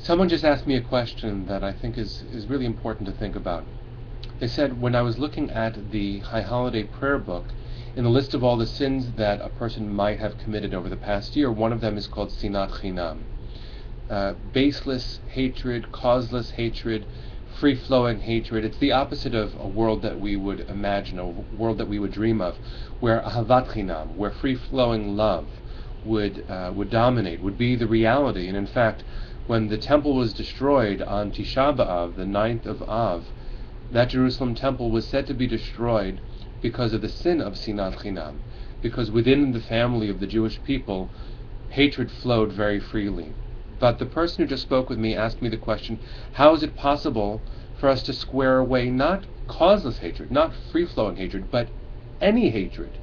Someone just asked me a question that I think is really important to think about. They said, when I was looking at the High Holiday Prayerbook, in the list of all the sins that a person might have committed over the past year, one of them is called Sinat Chinam. Baseless hatred, causeless hatred, free-flowing hatred. It's the opposite of a world that we would imagine, a world that we would dream of, where Ahavat Chinam, where free-flowing love would dominate, would be the reality. And in fact, when the temple was destroyed on Tisha B'Av, the 9th of Av, that Jerusalem temple was said to be destroyed because of the sin of Sinat Chinam, because within the family of the Jewish people, hatred flowed very freely. But the person who just spoke with me asked me the question, how is it possible for us to square away not causeless hatred, not free-flowing hatred, but any hatred?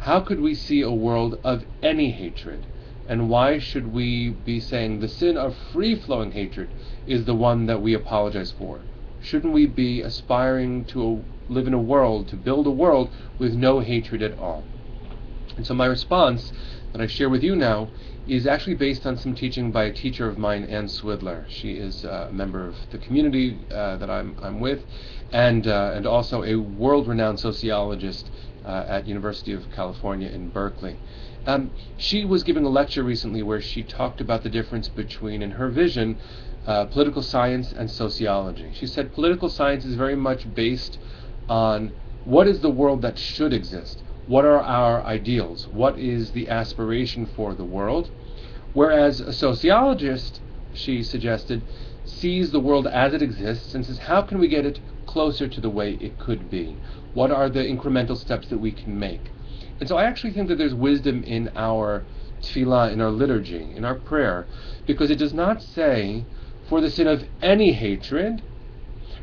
How could we see a world of any hatred? And why should we be saying the sin of free-flowing hatred is the one that we apologize for? Shouldn't we be aspiring to live in a world, to build a world with no hatred at all? And so my response that I share with you now is actually based on some teaching by a teacher of mine, Ann Swidler. She is a member of the community that I'm with, and also a world-renowned sociologist at University of California in Berkeley. She was giving a lecture recently where she talked about the difference between, in her vision, political science and sociology. She said political science is very much based on what is the world that should exist, what are our ideals, what is the aspiration for the world, whereas a sociologist, she suggested, sees the world as it exists and says, how can we get it closer to the way it could be? What are the incremental steps that we can make? And so I actually think that there's wisdom in our tefillah, in our liturgy, in our prayer, because it does not say for the sin of any hatred,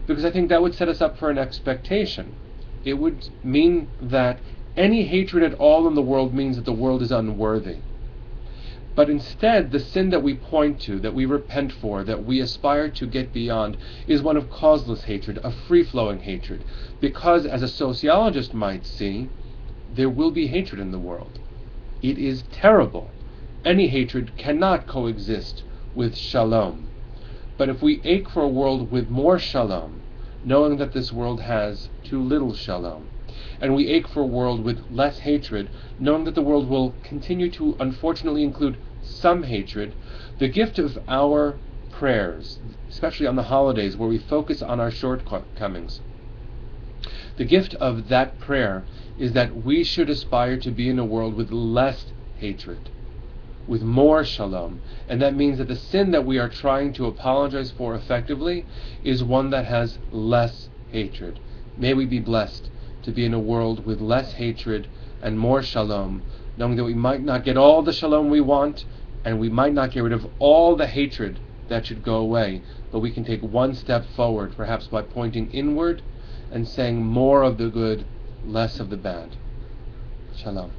because I think that would set us up for an expectation. It would mean that any hatred at all in the world means that the world is unworthy. But instead, the sin that we point to, that we repent for, that we aspire to get beyond, is one of causeless hatred, of free-flowing hatred. Because, as a sociologist might see, there will be hatred in the world. It is terrible. Any hatred cannot coexist with shalom. But if we ache for a world with more shalom, knowing that this world has too little shalom, and we ache for a world with less hatred, knowing that the world will continue to unfortunately include some hatred, the gift of our prayers, especially on the holidays where we focus on our shortcomings, the gift of that prayer is that we should aspire to be in a world with less hatred, with more shalom. And that means that the sin that we are trying to apologize for effectively is one that has less hatred. May we be blessed to be in a world with less hatred and more shalom, knowing that we might not get all the shalom we want, and we might not get rid of all the hatred that should go away, but we can take one step forward, perhaps by pointing inward and saying more of the good, less of the bad. Shalom.